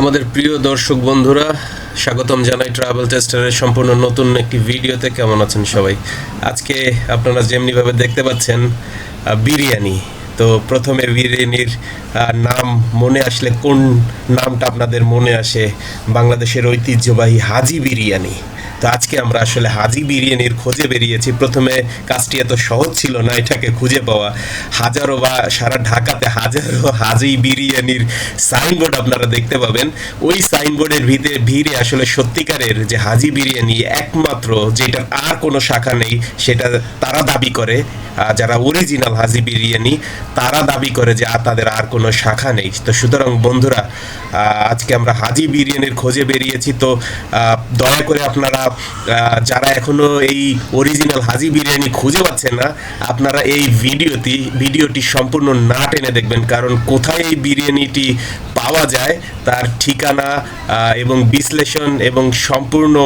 আমাদের প্রিয় দর্শক বন্ধুরা, স্বাগতম জানাই ট্রাভেল টেস্টারের সম্পূর্ণ নতুন একটি ভিডিওতে। কেমন আছেন সবাই? আজকে আপনারা যেমনিভাবে দেখতে পাচ্ছেন বিরিয়ানি। তো প্রথমে বিরিয়ানির নাম মনে আসলে কোন নামটা আপনাদের মনে আসে? বাংলাদেশের ঐতিহ্যবাহী হাজি বিরিয়ানি। তো আজকে আমরা আসলে হাজি বিরিয়ানির খোঁজে বেরিয়েছি। প্রথমে কাজটি এত সহজ ছিল না এটাকে খুঁজে পাওয়া। হাজারো বা সারা ঢাকাতে হাজারো হাজি বিরিয়ানির সাইনবোর্ড আপনারা দেখতে পাবেন। ওই সাইনবোর্ডের ভিড়ে আসলে সত্যিকারের যে হাজি বিরিয়ানি একমাত্র, যেটার আর কোনো শাখা নেই, সেটা তারা দাবি করে। যারা অরিজিনাল হাজি বিরিয়ানি তারা দাবি করে যে তাদের আর কোনো শাখা নেই। তো সুতরাং বন্ধুরা, আজকে আমরা হাজি বিরিয়ানির খোঁজে বেরিয়েছি। তো দয়া করে আপনারা যারা এখনো এই অরিজিনাল হাজি বিরিয়ানি খুঁজে পাচ্ছেন না, আপনারা এই ভিডিওটি সম্পূর্ণ না টেনে দেখবেন, কারণ কোথায় এই বিরিয়ানিটি পাওয়া যায় তার ঠিকানা এবং বিশ্লেষণ এবং সম্পূর্ণ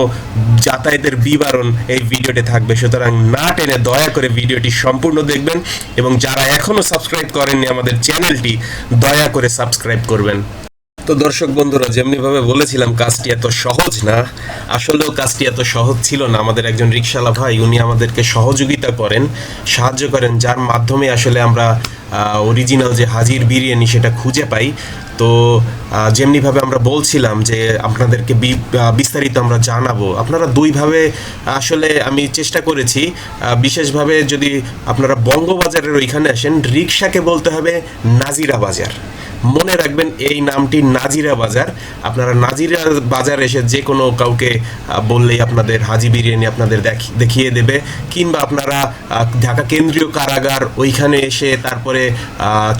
যাতায়াতের বিবরণ এই ভিডিওতে থাকবে। সুতরাং না টেনে দয়া করে ভিডিওটি সম্পূর্ণ দেখবেন, এবং যারা এখনো সাবস্ক্রাইব করেননি আমাদের চ্যানেলটি, দয়া করে সাবস্ক্রাইব করবেন। তো দর্শক বন্ধুরা, যেমনিভাবে বলেছিলাম কাজটি এত সহজ না, আসলেও কাজটি এত সহজ ছিল না। আমাদের একজন রিকশাওয়ালা ভাই, উনি আমাদেরকে সহযোগিতা করেন, সাহায্য করেন, যার মাধ্যমে আসলে আমরা অরিজিনাল যে হাজির বিরিয়ানি সেটা খুঁজে পাই। তো যেমনিভাবে আমরা বলছিলাম যে আপনাদেরকে বিস্তারিত আমরা জানাবো। আপনারা দুইভাবে আসলে আমি চেষ্টা করেছি। বিশেষভাবে যদি আপনারা বঙ্গবাজারের ওইখানে আসেন, রিকশাকে বলতে হবে নাজিরা বাজার। মনে রাখবেন এই নামটি নাজিরা বাজার। আপনারা নাজিরা বাজার এসে যে কোনো কাউকে বললেই আপনাদের হাজি বিরিয়ানি আপনাদের দেখিয়ে দেবে। কিংবা আপনারা ঢাকা কেন্দ্রীয় কারাগার ওইখানে এসে, তারপরে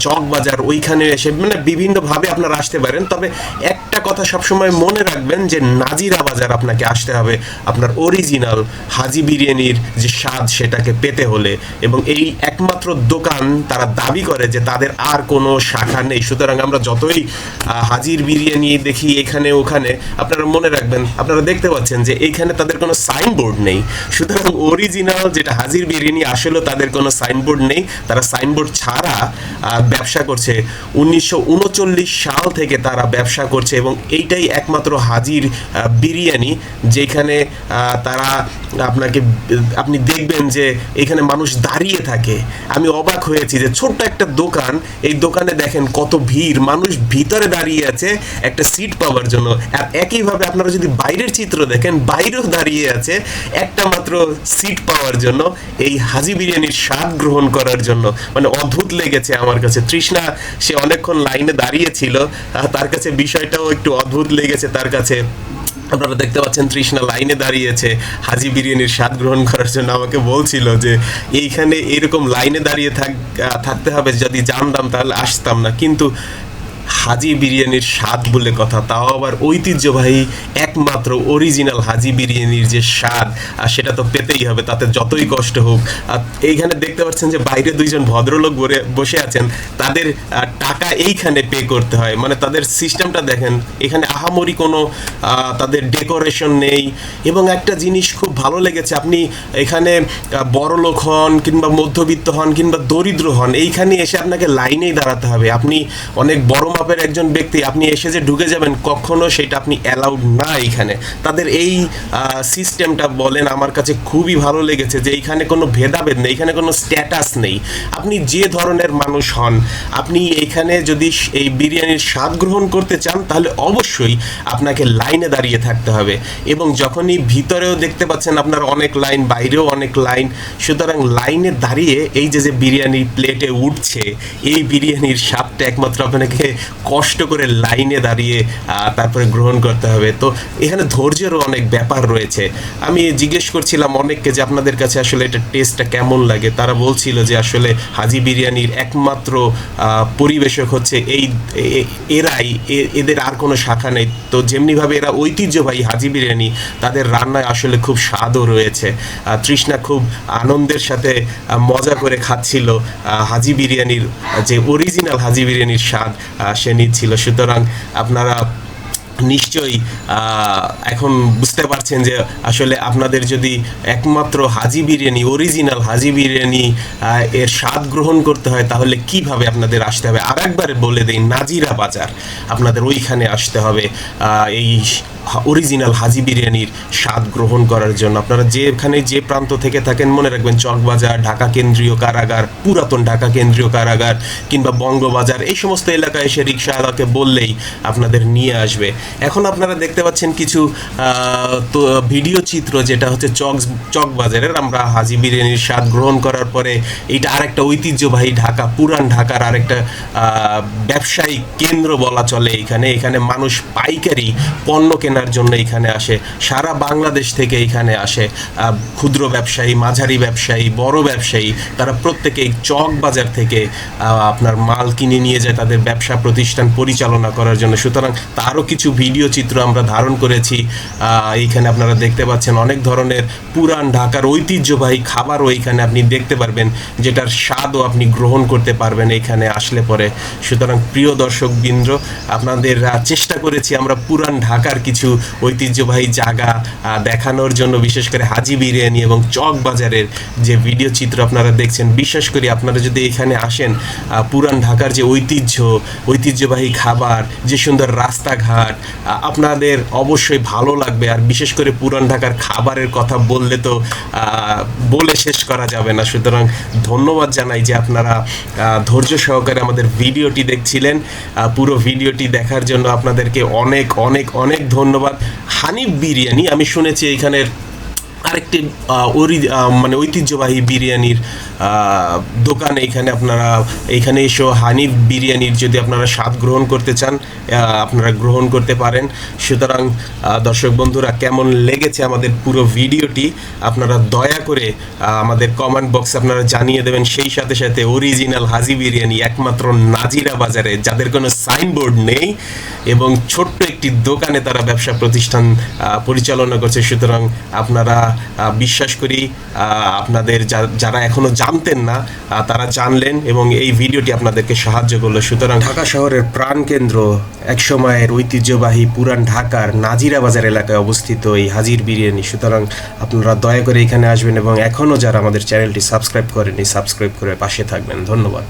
চক বাজার ওইখানে এসে, মানে বিভিন্নভাবে আপনারা আসতে পারেন। তবে একটা কথা সবসময় মনে রাখবেন যে নাজিরা বাজার আপনাকে আসতে হবে আপনার অরিজিনাল হাজি বিরিয়ানির যে স্বাদ সেটাকে পেতে হলে। এবং এই একমাত্র দোকান, তারা দাবি করে যে তাদের আর কোনো শাখা নেই। সুতরাং আমরা যতই হাজির বিরিয়ানি দেখি এখানে ওখানে, আপনারা মনে রাখবেন, আপনারা দেখতে পাচ্ছেন যে এইখানে তাদের কোনো সাইনবোর্ড নেই। সুতরাং অরিজিনাল যেটা হাজির বিরিয়ানি, আসলে তাদের কোনো সাইনবোর্ড নেই। তারা সাইনবোর্ড ছাড়া ব্যবসা করছে। 1939 সাল থেকে তারা ব্যবসা করছে, এবং এইটাই একমাত্র হাজির বিরিয়ানি যেখানে তারা আপনি দেখবেন যে এখানে মানুষ দাঁড়িয়ে থাকে। আমি অবাক হয়েছি যে ছোট্ট একটা দোকান, এই দোকানে দেখেন কত ভিড়, মানুষ ভিতরে দাঁড়িয়ে আছে একটা সিট পাওয়ার জন্য। আর একইভাবে আপনারা যদি বাইরের চিত্র দেখেন, বাইরেও দাঁড়িয়ে আছে একটা মাত্র সিট পাওয়ার জন্য, এই হাজি বিরিয়ানির স্বাদ গ্রহণ করার জন্য। মানে অদ্ভুত লেগেছে আমার কাছে। তৃষ্ণা, সে অনেকক্ষণ লাইনে দাঁড়িয়েছিল, তার কাছে বিষয়টাও একটু অদ্ভুত লেগেছে তার কাছে। আপনারা দেখতে পাচ্ছেন তৃষ্ণা লাইনে দাঁড়িয়েছে হাজি বিরিয়ানির স্বাদ গ্রহণ করার জন্য। আমাকে বলছিল যে এইখানে এরকম লাইনে দাঁড়িয়ে থাকতে হবে, যদি জানতাম তাহলে আসতাম না। কিন্তু হাজি বিরিয়ানির স্বাদ বলে কথা, তাও আবার ঐতিহ্যবাহী একমাত্র অরিজিনাল হাজি বিরিয়ানির যে স্বাদ, সেটা তো পেতেই হবে, তাতে যতই কষ্ট হোক। এইখানে দেখতে পাচ্ছেন যে বাইরে দুইজন ভদ্রলোক বসে আছেন, তাদের টাকা এইখানে পে করতে হয়। মানে তাদের সিস্টেমটা দেখেন, এখানে আহামরি কোনো তাদের ডেকোরেশন নেই। এবং একটা জিনিস খুব ভালো লেগেছে, আপনি এখানে বড়লোক হন কিংবা মধ্যবিত্ত হন কিংবা দরিদ্র হন, এইখানে এসে আপনাকে লাইনেই দাঁড়াতে হবে। আপনি অনেক বড় মাপের একজন ব্যক্তি, আপনি এসে যে ঢুকে যাবেন, কখনো সেটা আপনি অ্যালাউড না এখানে। তাদের এই সিস্টেমটা বলেন আমার কাছে খুবই ভালো লেগেছে, যে এইখানে কোনো ভেদাভেদ নেই, এখানে কোনো স্ট্যাটাস নেই। আপনি যে ধরনের মানুষ হন, আপনি এইখানে যদি এই বিরিয়ানির স্বাদ গ্রহণ করতে চান, তাহলে অবশ্যই আপনাকে লাইনে দাঁড়িয়ে থাকতে হবে। এবং যখনই ভিতরেও দেখতে পাচ্ছেন আপনার অনেক লাইন, বাইরেও অনেক লাইন। সুতরাং লাইনে দাঁড়িয়ে এই যে বিরিয়ানি প্লেটে উঠছে, এই বিরিয়ানির স্বাদটা একমাত্র আপনাকে কষ্ট করে লাইনে দাঁড়িয়ে তারপরে গ্রহণ করতে হবে। তো এখানে ধৈর্যেরও অনেক ব্যাপার রয়েছে। আমি জিজ্ঞেস করছিলাম অনেককে যে আপনাদের কাছে আসলে এটা টেস্টটা কেমন লাগে। তারা বলছিল যে আসলে হাজি বিরিয়ানির একমাত্র পরিবেশক হচ্ছে এরাই, এদের আর কোনো শাখা নেই। তো যেমনিভাবে এরা ঐতিহ্যবাহী হাজি বিরিয়ানি, তাদের রান্নায় আসলে খুব স্বাদও রয়েছে। তৃষ্ণা খুব আনন্দের সাথে মজা করে খাচ্ছিল হাজি বিরিয়ানির, যে অরিজিনাল হাজি বিরিয়ানির স্বাদ সে নিচ্ছিল। সুতরাং আপনারা নিশ্চয়ই এখন বুঝতে পারছেন যে আসলে আপনাদের যদি একমাত্র হাজি বিরিয়ানি, অরিজিনাল হাজি বিরিয়ানি এর স্বাদ গ্রহণ করতে হয় তাহলে কিভাবে আপনাদের আসতে হবে। আর একবার বলে দেই, নাজিরা বাজার, আপনাদের ওইখানে আসতে হবে এই অরিজিনাল হাজি বিরিয়ানির স্বাদ গ্রহণ করার জন্য। আপনারা যেখানে যে প্রান্ত থেকে থাকেন মনে রাখবেন চকবাজার, ঢাকা কেন্দ্রীয় কারাগার, পুরাতন ঢাকা কেন্দ্রীয় কারাগার কিংবা বঙ্গবাজার, এই সমস্ত এলাকায় এসে রিক্সাওয়ালাকে বললেই আপনাদের নিয়ে আসবে। এখন আপনারা দেখতে পাচ্ছেন কিছু তো ভিডিও চিত্র, যেটা হচ্ছে চকবাজারের। আমরা হাজি বিরিয়ানির স্বাদ গ্রহণ করার পরে এইটা আরেকটা ঐতিহ্যবাহী ঢাকা, পুরান ঢাকার আরেকটা ব্যবসায়িক কেন্দ্র বলা চলে। এখানে মানুষ পাইকারি পণ্য কেনার জন্য এখানে আসে, সারা বাংলাদেশ থেকে এখানে আসে ক্ষুদ্র ব্যবসায়ী, মাঝারি ব্যবসায়ী, বড় ব্যবসায়ী, তারা প্রত্যেকেই চক বাজার থেকে আপনার মাল কিনে নিয়ে যায় তাদের ব্যবসা প্রতিষ্ঠান পরিচালনা করার জন্য। সুতরাং তারও কিছু ভিডিও চিত্র আমরা ধারণ করেছি। এইখানে আপনারা দেখতে পাচ্ছেন অনেক ধরনের পুরান ঢাকার ঐতিহ্যবাহী খাবারও এইখানে আপনি দেখতে পারবেন, যেটার স্বাদও আপনি গ্রহণ করতে পারবেন এইখানে আসলে পরে। সুতরাং প্রিয় দর্শকবৃন্দ, আপনাদের চেষ্টা করেছি আমরা পুরান ঢাকার কিছু ঐতিহ্যবাহী জায়গা দেখানোর জন্য, বিশেষ করে হাজি বিরিয়ানি এবং চক বাজারের যে ভিডিও চিত্র আপনারা দেখছেন। বিশ্বাস করি আপনারা যদি এখানে আসেন, পুরান ঢাকার যে ঐতিহ্যবাহী খাবার, যে সুন্দর রাস্তাঘাট, আপনাদের অবশ্যই ভালো লাগবে। আর বিশেষ করে পুরান ঢাকার খাবারের কথা বললে তো বলে শেষ করা যাবে না। সুতরাং ধন্যবাদ জানাই যে আপনারা ধৈর্য সহকারে আমাদের ভিডিওটি দেখছিলেন। পুরো ভিডিওটি দেখার জন্য আপনাদেরকে অনেক অনেক অনেক ধন্যবাদ। হানিফ বিরিয়ানি, আমি শুনেছি এখানের আরেকটি মানে ঐতিহ্যবাহী বিরিয়ানির দোকান। এইখানে এসে হানিফ বিরিয়ানির যদি আপনারা স্বাদ গ্রহণ করতে চান, আপনারা গ্রহণ করতে পারেন। সুতরাং দর্শক বন্ধুরা, কেমন লেগেছে আমাদের পুরো ভিডিওটি আপনারা দয়া করে আমাদের কমেন্ট বক্সে আপনারা জানিয়ে দেবেন। সেই সাথে সাথে অরিজিনাল হাজি বিরিয়ানি একমাত্র নাজিরা বাজারে, যাদের কোনো সাইনবোর্ড নেই এবং ছোট্ট একটি দোকানে তারা ব্যবসা প্রতিষ্ঠান পরিচালনা করছে। সুতরাং আপনারা বিশ্বাস করি আপনাদের যারা এখনো জানতেন না তারা জানলেন এবং এই ভিডিওটি আপনাদেরকে সাহায্য করলো। সুতরাং ঢাকা শহরের প্রাণকেন্দ্র, একসময়ের ঐতিহ্যবাহী পুরান ঢাকার নাজিরা বাজার এলাকায় অবস্থিত এই হাজির বিরিয়ানি। সুতরাং আপনারা দয়া করে এখানে আসবেন এবং এখনও যারা আমাদের চ্যানেলটি সাবস্ক্রাইব করেনি, সাবস্ক্রাইব করে পাশে থাকবেন। ধন্যবাদ।